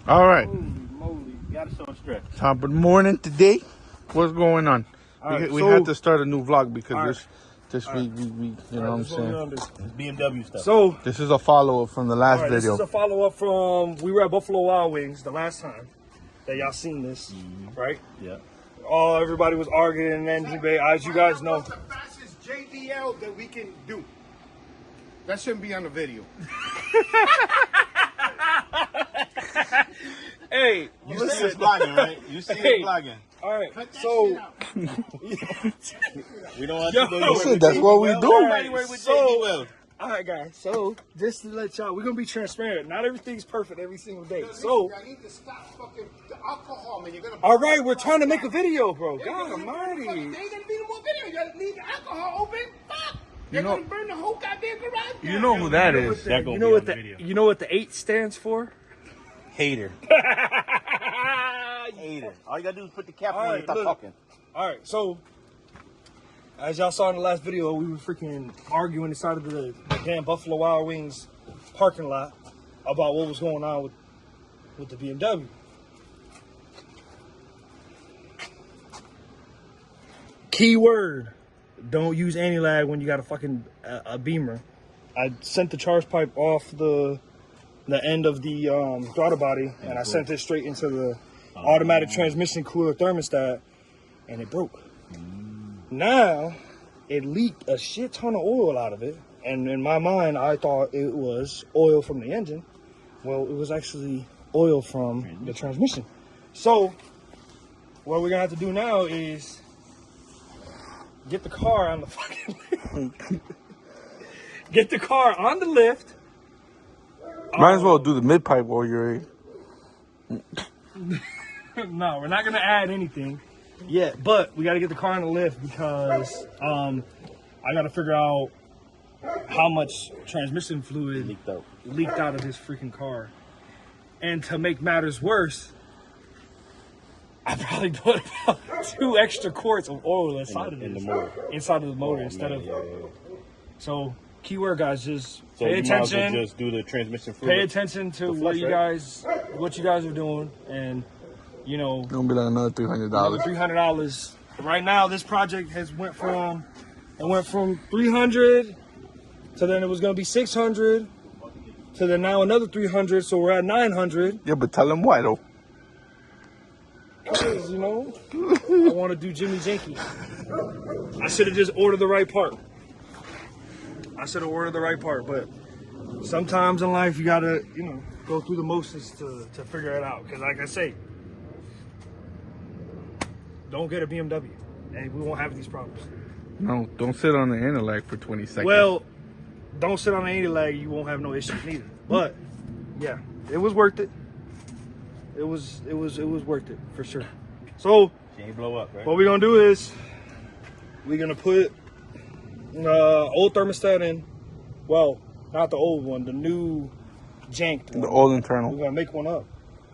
All right. Holy moly. You gotta show stretch. Top of the morning today. What's going on? Right, we had to start a new vlog because this week we you know what I'm saying? This BMW stuff. So This is a follow-up from the last video. This is a follow-up from, we were at Buffalo Wild Wings the last time that y'all seen this, right? Yeah. Everybody was arguing in engine bay, as you guys know. What's the fastest JDL that we can do? That shouldn't be on the video. Hey, You see us vlogging, right? You see us vlogging. All right, so We don't have to go Listen, that's what we do. all right, guys. So just to let y'all, we're gonna be transparent. Not everything's perfect every single day. So, I need to stop fucking the alcohol, man. You're gonna. all right, we're trying to make a video, bro. God Almighty. They ain't gonna be no more video. You gotta leave the alcohol open. Fuck. They're gonna burn the whole goddamn garage down. You know who that is? You know what the 8 stands for? Hater. Hater. All you gotta do is put the cap on and stop talking. All right, so as y'all saw in the last video, we were freaking arguing inside of the damn Buffalo Wild Wings parking lot about what was going on with the BMW. Keyword: don't use anti-lag when you got a fucking a Beamer. I sent the charge pipe off the end of the throttle body, and I sent it straight into the automatic transmission cooler thermostat, and it broke. Now, it leaked a shit ton of oil out of it, and in my mind, I thought it was oil from the engine. Well, it was actually oil from the transmission. So, what we're gonna have to do now is get the car on the fucking get the car on the lift. Might as well do the mid pipe while you're No, we're not gonna add anything yet, but we gotta get the car on the lift because I gotta figure out how much transmission fluid leaked out of this freaking car. And to make matters worse, I probably put about 2 extra quarts of oil inside of the motor instead of. So, keyword, guys, just pay attention. Just do the transmission fluid. Pay attention to what you guys are doing, and you know, it's gonna be like another $300. $300. Right now, this project went from 300 to then it was gonna be 600 to then now another 300. So we're at 900. Yeah, but tell them why though. Because, you know, I want to do Jimmy Janky. I should have just ordered the right part. But sometimes in life you gotta, you know, go through the motions to figure it out. Because like I say, don't get a BMW, and we won't have these problems. No, don't sit on the anti-lag for 20 seconds. Well, don't sit on the anti-lag, you won't have no issues neither. But yeah, it was worth it. It was worth it for sure. So She ain't blow up, right? what we're gonna do is we're gonna put old thermostat in. Well, not the old one, the new janked one. The old internal. We're gonna make one up.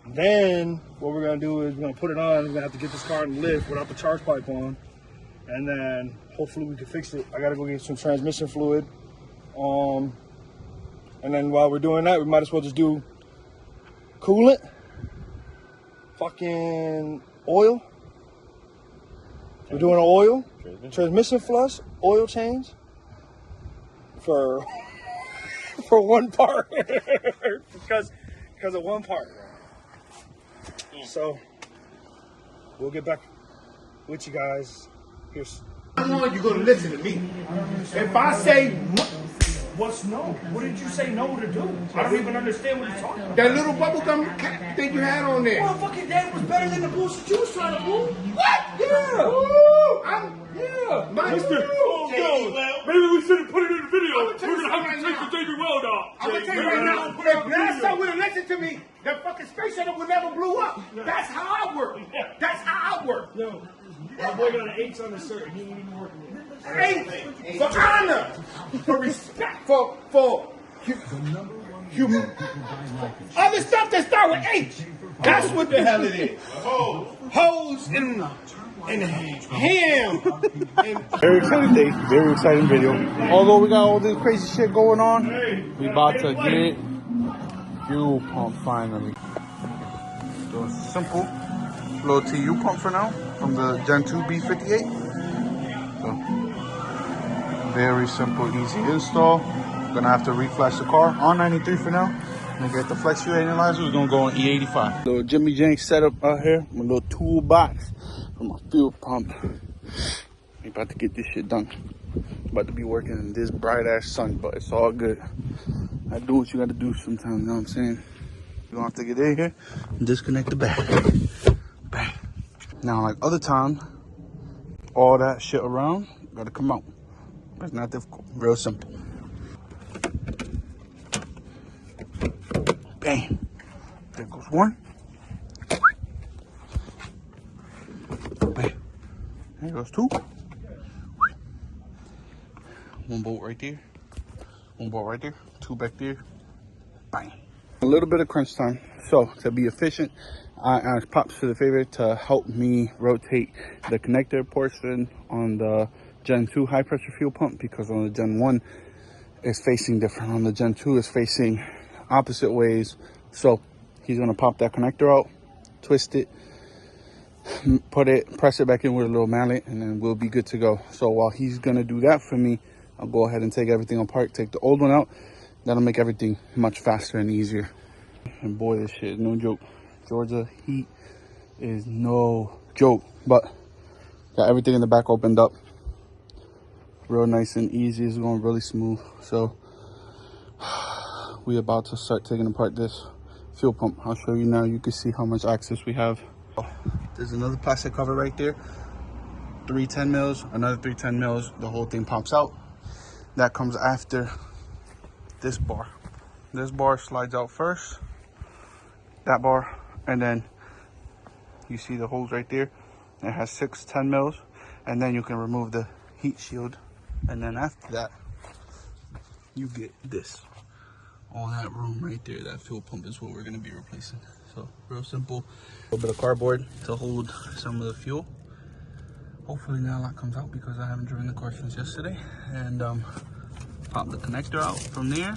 Then what we're gonna do is we're gonna put it on. We're gonna have to get this car in the lift without the charge pipe on, and then hopefully we can fix it. I gotta go get some transmission fluid. And then while we're doing that, we might as well just do coolant, fucking oil. We're doing an oil, transmission flush, oil change for one part because of one part. So we'll get back with you guys. Here's. How long you gonna listen to me? If I say What's no? What did you say no to do? I don't even understand what you're talking about. that little bubblegum cap thing you had on there. Well, fucking that was better than the bullshit you was trying to pull. What? Yeah. Ooh, Maybe we shouldn't put it in the video. We're gonna have to take the David Weld off. I'm gonna tell you right now, if last time would have listened to me, that fucking space shuttle would never blew up. That's how I work. That's how I work. Yo, my boy got an H on his shirt. He ain't even working yet. Hey, for honor, for respect, for human. Other stuff that start with H. That's what the hell it is. Hoes and ham. Very exciting day, very exciting video. Although we got all this crazy shit going on, we about to get fuel pump finally. simple little TU pump for now from the Gen 2 b58. So very simple, easy install. Gonna have to reflash the car on 93 for now. And get the flex fuel analyzer. We're gonna go on E85. Little Jimmy Jenks setup out here. My little toolbox for my fuel pump. We about to get this shit done. About to be working in this bright ass sun, but it's all good. I do what you gotta do sometimes, you know what I'm saying? You're gonna have to get in here and disconnect the battery. Bang. Now, like other times, all that shit around gotta come out. It's not difficult, real simple. Bang. There goes one. Bang. There goes two. One bolt right there. One bolt right there. Two back there. Bang. A little bit of crunch time. So to be efficient, I asked Pops for the favor to help me rotate the connector portion on the Gen 2 high pressure fuel pump, because on the Gen 1 it's facing different. On the Gen 2 it's facing opposite ways. So he's gonna pop that connector out, twist it, press it back in with a little mallet, and then we'll be good to go. So while he's gonna do that for me, I'll go ahead and take everything apart, take the old one out. That'll make everything much faster and easier. And boy, this shit is no joke. Georgia heat is no joke, but got everything in the back opened up. Real nice and easy. It's going really smooth. So we about to start taking apart this fuel pump. I'll show you now. You can see how much access we have. There's another plastic cover right there. 310 mils, another 310 mils. The whole thing pops out. That comes after this bar. This bar slides out first, that bar, and then you see the holes right there. It has 6 10 mils, and then you can remove the heat shield, and then after that you get this. All that room right there, that fuel pump is what we're going to be replacing. So real simple. A little bit of cardboard to hold some of the fuel. Hopefully now that comes out, because I haven't driven the car since yesterday. And pop the connector out from there.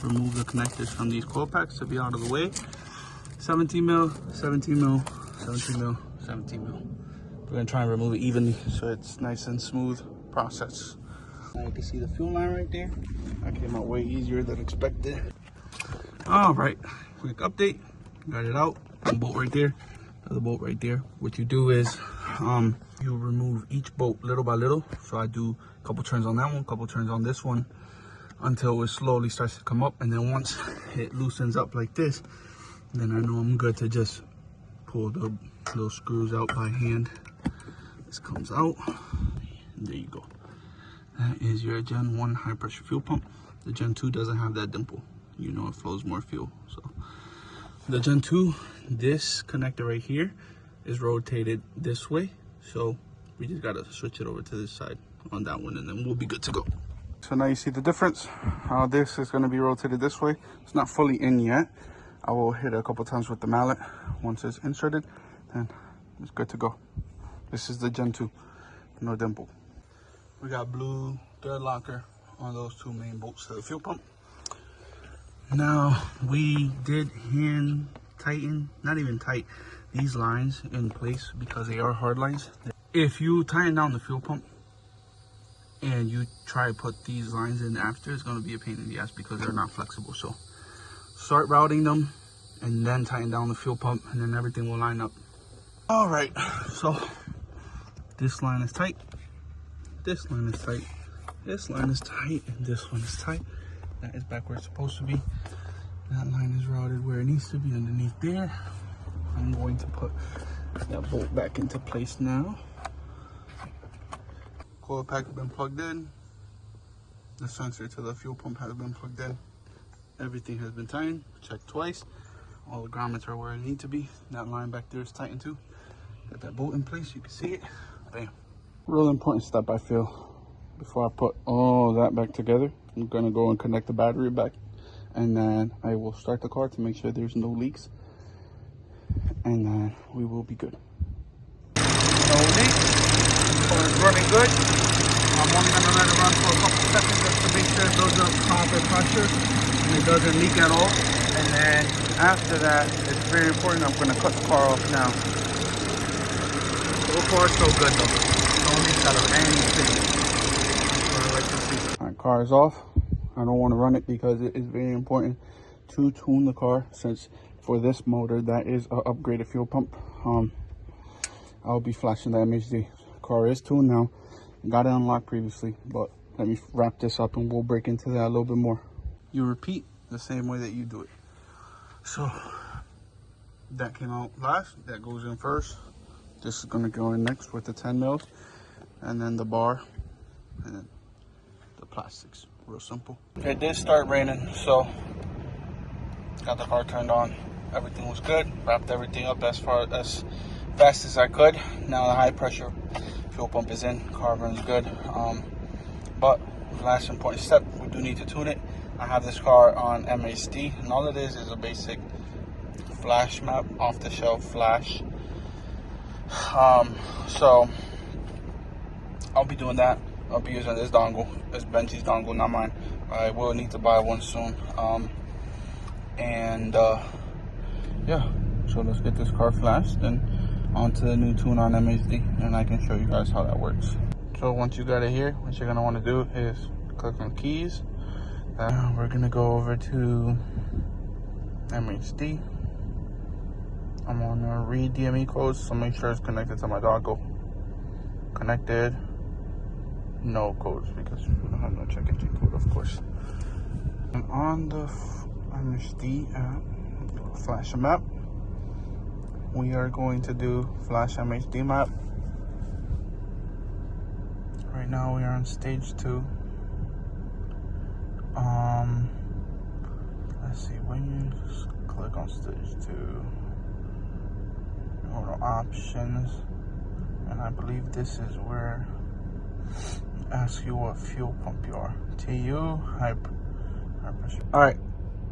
Remove the connectors from these coil packs to be out of the way. 17 mil, 17 mil, 17 mil, 17 mil. We're gonna try and remove it evenly so it's nice and smooth process. Now you can see the fuel line right there. That came out way easier than expected. All right, quick update. Got it out. One bolt right there, another bolt right there. What you do is you remove each bolt little by little. So I do a couple turns on that one, couple turns on this one, until it slowly starts to come up. And then once it loosens up like this, then I know I'm good to just pull the little screws out by hand. This comes out, and there you go. That is your Gen 1 high pressure fuel pump. The Gen 2 doesn't have that dimple. You know, it flows more fuel. So the Gen 2, this connector right here is rotated this way. So we just gotta switch it over to this side on that one, and then we'll be good to go. So now you see the difference. This is gonna be rotated this way. It's not fully in yet. I will hit it a couple times with the mallet. Once it's inserted, then it's good to go. This is the Gen 2, no dimple. We got blue thread locker on those two main bolts to the fuel pump. Now we did hand tighten, not even tight, these lines in place because they are hard lines. If you tighten down the fuel pump and you try to put these lines in after, it's going to be a pain in the ass because they're not flexible. So start routing them and then tighten down the fuel pump, and then everything will line up. All right, so this line is tight, this line is tight, this line is tight, and this one is tight. That is back where it's supposed to be. That line is routed where it needs to be, underneath there. I'm going to put that bolt back into place now. Coil pack has been plugged in. The sensor to the fuel pump has been plugged in. Everything has been tightened, checked twice. All the grommets are where they need to be. That line back there is tightened too. Got that bolt in place, you can see it. Bam. Real important step, I feel. Before I put all that back together, I'm gonna go and connect the battery back, and then I will start the car to make sure there's no leaks, and then we will be good. No leaks. car is running good. I'm only going to let it run for a couple seconds just to make sure it builds up proper pressure and it doesn't leak at all. And then after that, it's very important. I'm going to cut the car off now. So far, so good though. No leaks out of anything. That's what I like to see. All right, car is off. I don't want to run it because it is very important to tune the car, since for this motor that is an upgraded fuel pump. I'll be flashing the MHD. Car is tuned now. Got it unlocked previously, but let me wrap this up and we'll break into that a little bit more. You repeat the same way that you do it. So that came out last, that goes in first. This is going to go in next with the 10 mils, and then the bar, and then the plastics. Real simple. It did start raining, so got the car turned on. Everything was good. Wrapped everything up as fast as I could. Now the high pressure fuel pump is in. Car runs good. But the last important step, we do need to tune it. I have this car on MHD, and all it is a basic flash map, off the shelf flash. So I'll be doing that. I'll be using this dongle. It's Benji's dongle, not mine. I will need to buy one soon. Yeah, so let's get this car flashed and onto the new tune on MHD, and I can show you guys how that works. So once you got it here, what you're gonna want to do is click on keys. We're gonna go over to MHD. I'm on read DME codes, so make sure it's connected to my dongle. Connected. No codes because we don't have no check engine code, of course. And on the MHD app, flash a map. We are going to do flash MHD map. Right now we are on stage 2. Let's see, when you just click on stage 2, you go to options, and I believe this is where it asks you what fuel pump you are. TU, high pressure. All right,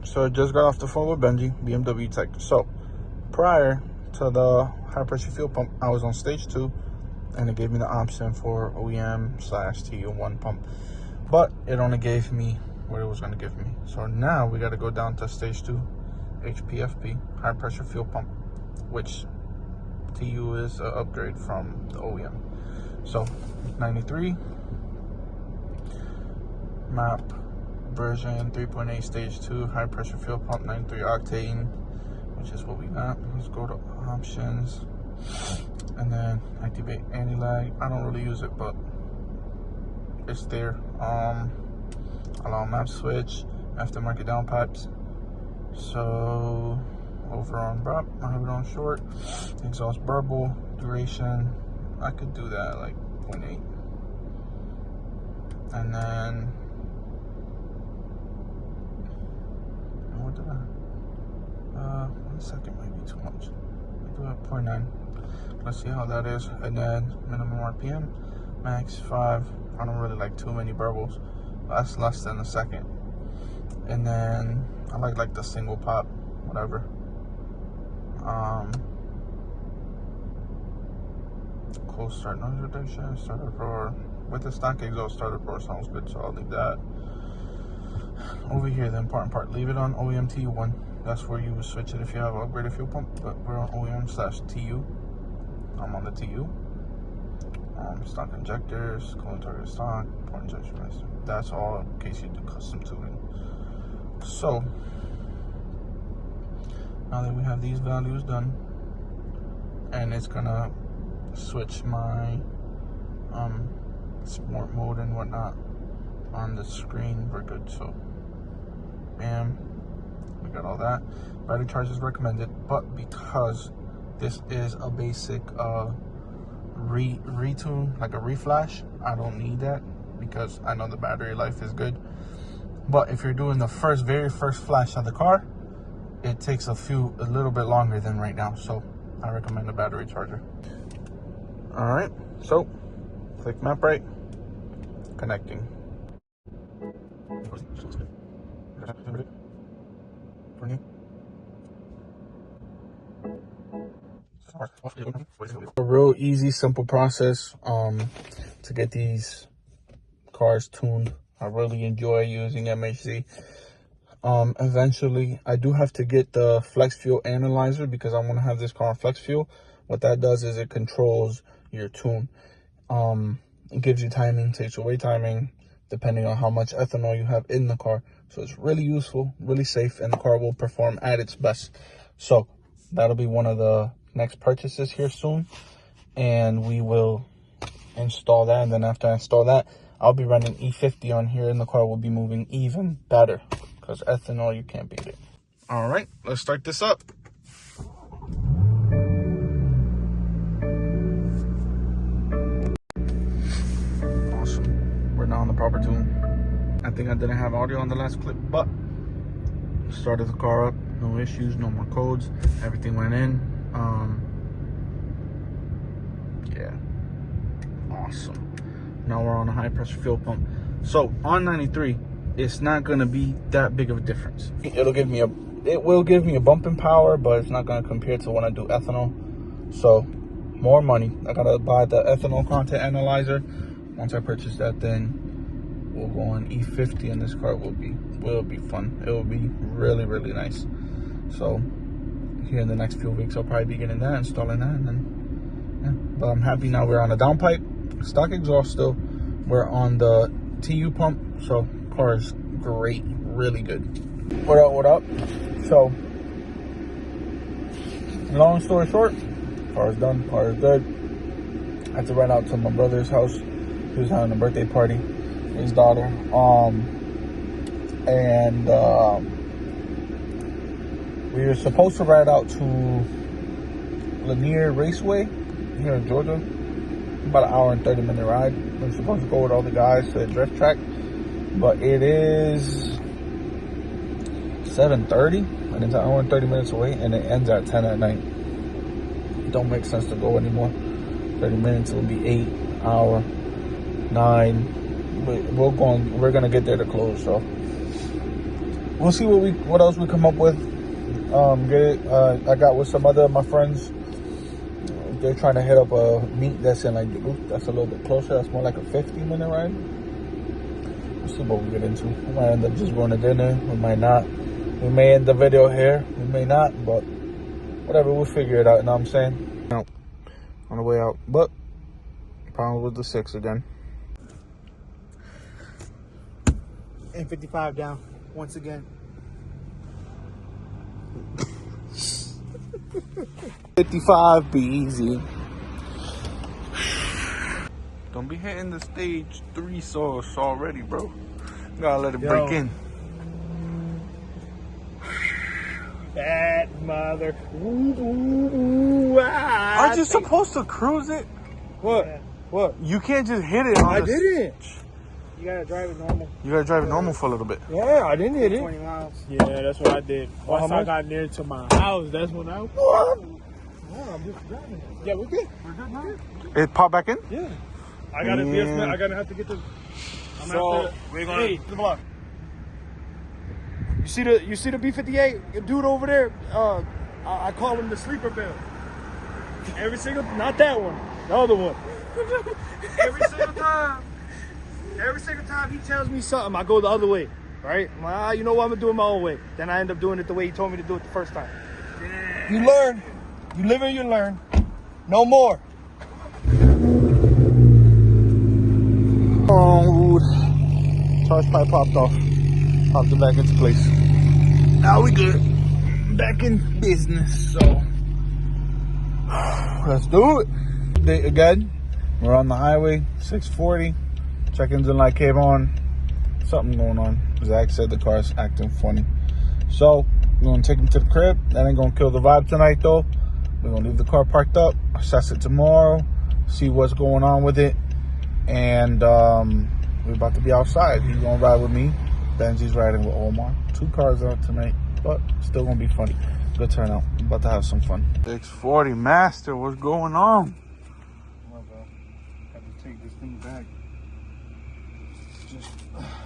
so I just got off the phone with Benji, BMW Tech. So prior to the high pressure fuel pump, I was on stage 2, and it gave me the option for OEM/TU1 pump, but it only gave me what it was going to give me. So now we got to go down to stage 2, HPFP, high pressure fuel pump, which TU is an upgrade from the OEM. So 93 map version 3.8 stage 2 high pressure fuel pump, 93 octane, which is what we got. Let's go to options and then activate anti-lag. I don't really use it, but it's there. Allow map switch, aftermarket downpipes. So over on BROP, I have it on short. Exhaust burble, duration, I could do that like 0.8. And then what did I 1 second might be too much. I do have 0.9. Let's see how that is. And then minimum RPM, max 5. I don't really like too many burbles. That's less than a second. And then I like the single pop, whatever. Close start noise reduction, starter roar. With the stock exhaust, starter roar sounds good, so I'll leave that. Over here, the important part, leave it on OEM TU1. That's where you would switch it if you have an upgraded fuel pump, but we're on OEM/TU. I'm on the TU. Stock injectors, coolant target stock, port injection rest. That's all in case you do custom tuning. So now that we have these values done, and it's gonna switch my sport mode and whatnot on the screen, we're good. So bam, we got all that. Battery charge is recommended, but because this is a basic retune, like a reflash, I don't need that because I know the battery life is good. But if you're doing the very first flash of the car, it takes a little bit longer than right now, so I recommend a battery charger. All right, so click map right, connecting. So A real easy, simple process to get these cars tuned. I really enjoy using MHC. Eventually, I do have to get the flex fuel analyzer because I want to have this car on flex fuel. What that does is it controls your tune. It gives you timing, takes away timing, depending on how much ethanol you have in the car. So it's really useful, really safe, and the car will perform at its best. So that'll be one of the next purchases here soon. And we will install that. And then after I install that, I'll be running E50 on here, and the car will be moving even better. Because ethanol, you can't beat it. All right, let's start this up. Awesome. We're now on the proper tune. I think I didn't have audio on the last clip, but started the car up. No issues, no more codes. Everything went in. Yeah. Awesome. Now we're on a high pressure fuel pump. So on 93, it's not gonna be that big of a difference. It will give me a bump in power, but it's not gonna compare to when I do ethanol. So more money. I gotta buy the ethanol content analyzer. Once I purchase that, then we'll go on E50, and this car will be fun. It will be really, really nice. So here in the next few weeks, I'll probably be getting that, installing that, and then yeah. But I'm happy now. We're on a downpipe, stock exhaust still. We're on the TU pump, so car is great, really good. What up, what up? So long story short, car is done, car is good. I had to run out to my brother's house. He was having a birthday party, his daughter. We were supposed to ride out to Lanier Raceway here in Georgia. About an hour and 30-minute ride. We were supposed to go with all the guys to the drift track, but it is 7:30, and it's an hour and 30 minutes away, and it ends at 10 at night. It don't make sense to go anymore. 30 minutes, it'll be 8 hour, 9. We're gonna get there to close, so we'll see what else we come up with. I got with some other of my friends. They're trying to hit up a meet that's in like Duluth. That's a little bit closer. That's more like a 50-minute ride. We'll see what we get into. We might end up just going to dinner. We might not. We may end the video here. We may not, but whatever. We'll figure it out. You know what I'm saying? No, on the way out. But problem with the 6 again. And 55 down once again. 55, be easy. Don't be hitting the stage 3 sauce already, bro. Gotta let it break in. That mother. Aren't you supposed to cruise it? What? Yeah. What? You can't just hit it. I didn't. You gotta drive it normal. You gotta drive it normal for a little bit. Yeah, I didn't hit it. 20 miles. Yeah, that's what I did. Once I got near to my house, that's when I. No, I'm just driving. Yeah, we're good. We're good now. It popped back in? Yeah. I gotta have to get the. We're gonna. Hey, to the block. You see the b58 dude over there? I call him the sleeper bell. Every single, not that one, the other one. Every single time he tells me something, I go the other way, right? I'm like, you know what? I'm gonna do it my own way. Then I end up doing it the way he told me to do it the first time. You learn, you live and you learn. No more. Oh, charge pipe popped off. Popped it back into place. Now we good. Back in business. So let's do it. Again, we're on the highway, 640. Check engine light came on. Something going on. Zach said the car's acting funny. So we're gonna take him to the crib. That ain't gonna kill the vibe tonight though. We're gonna leave the car parked up, assess it tomorrow, see what's going on with it. And we're about to be outside. He's gonna ride with me. Benji's riding with Omar. 2 cars out tonight, but still gonna be funny. Good turnout. I'm about to have some fun. 640 Master, what's going on? Well, bro, have to take this thing back. Just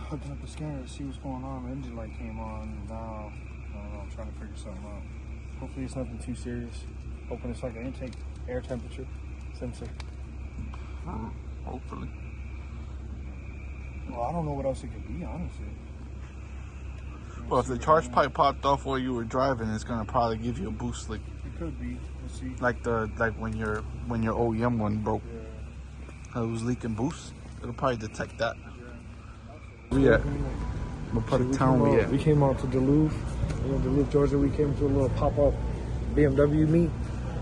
hooking up the scanner to see what's going on. The engine light came on. Now, I don't know, I'm trying to figure something out. Hopefully it's nothing too serious. Hoping it's like an intake air temperature sensor. Hopefully. Well, I don't know what else it could be, honestly. Well, if the charge pipe popped off while you were driving, it's gonna probably give you a boost, like It could be. Let's see. like when your OEM one broke, Yeah. it was leaking boost. It'll probably detect that. We at what part of town we at? We came out to Duluth, Duluth, Georgia. We came to a little pop-up BMW meet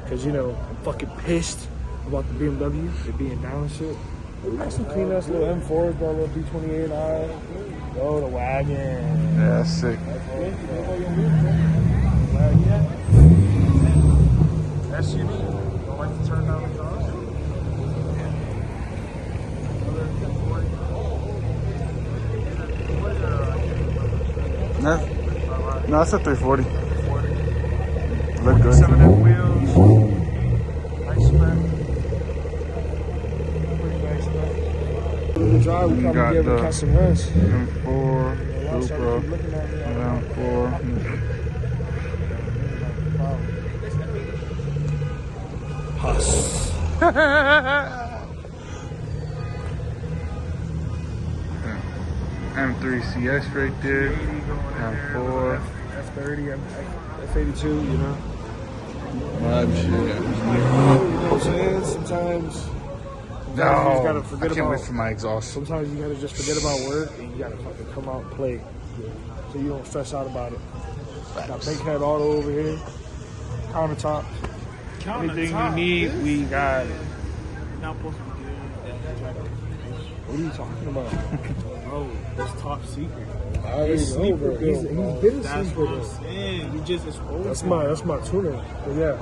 because I'm fucking pissed about the BMW, it being down and shit. We got some clean ass little M4s, bro, little B58i. Oh, the wagon. Yeah, that's sick. SUV. Don't like to turn down the cars. No, that's a 340. Look good. 7F wheels. Nice spec. Pretty nice spec. The drive, we probably be able to catch some runs. M4, Supra, M4. Huss. M3 CS right there. M4. F30, F82, Vibe shit. You know what I'm saying? Sometimes you just gotta I forget can't about. wait for my exhaust. Sometimes you gotta just forget about work and you gotta fucking come out and play, so you don't stress out about it. Got big head auto over here, countertop. Anything you need, we got it. Not supposed to be What are you talking about? Oh, it's top secret. I already know, bro. He's been a That's sleeper, what I'm though. saying. You just exposed That's my tuner. But yeah.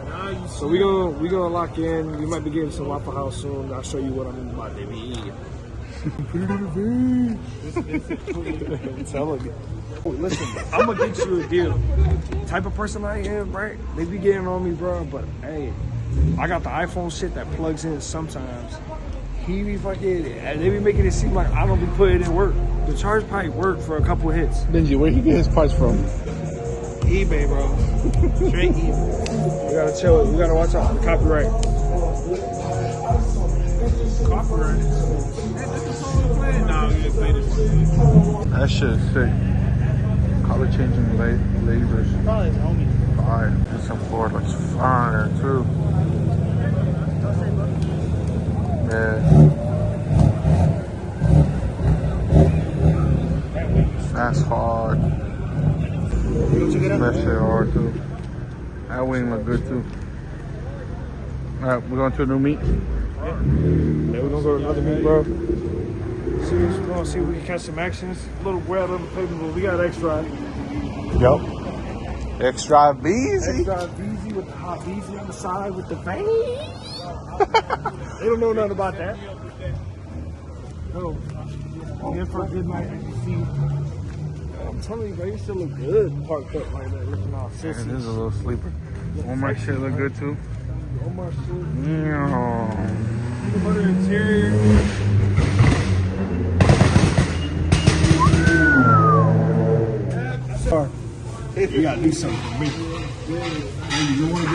Now you So we gonna lock in. We might be getting some Waffle House soon. I'll show you what I'm about to be eating. Put it in the van. I'm telling you. Listen, I'm gonna get you a deal. Type of person I am, right? They be getting on me, bro. But hey, I got the iPhone shit that plugs in sometimes. He be fucking. They be making it seem like I don't be putting in work. The charge pipe worked for a couple hits. Benji, where he get his parts from? eBay, bro. Straight eBay. We gotta chill. We gotta watch out for the copyright. copyright. Nah, we didn't play this one. That shit is sick. Color changing lasers. Probably his homie. Fire. This M4 looks fire too. Yeah. That's hard. That shit hard too. That wing look good too. Alright, we're going to a new meet. Yeah, we're gonna go to another meet, bro. We're gonna see if we can catch some actions. A little wet on the paper, but we got extra. Yup. Extra busy. Extra VZ with the hot VZ on the side with the vein. They don't know nothing about that. No. In for a good night, as you see. I'm telling you, bro, you still look good parked up like that, looking all Yeah, sissy. this is a little sleeper. One more shit look good too. One more shit. Yeah. Peanut butter interior. You gotta do something for me. You wanna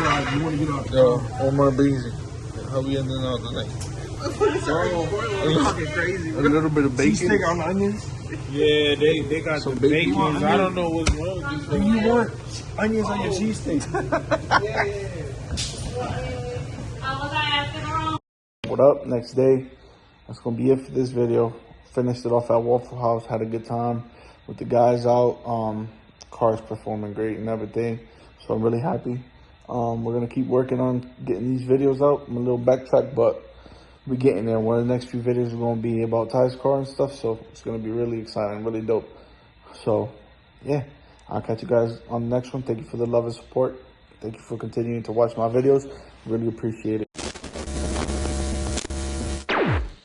get out. Yo, one more busy. How we ending out tonight? A little bit of bacon. Cheesesteak on onions. Yeah, they got Some the bacon. bacon. I don't know what's wrong with Do you want onions on your cheesesteak? What up? Next day. That's gonna be it for this video. Finished it off at Waffle House. Had a good time with the guys out. Car's performing great and everything. So I'm really happy. We're gonna keep working on getting these videos out. I'm a little backtrack, but we're getting there. One of the next few videos are gonna be about Ty's car and stuff. So it's gonna be really exciting, really dope. So yeah, I'll catch you guys on the next one. Thank you for the love and support. Thank you for continuing to watch my videos. Really appreciate it.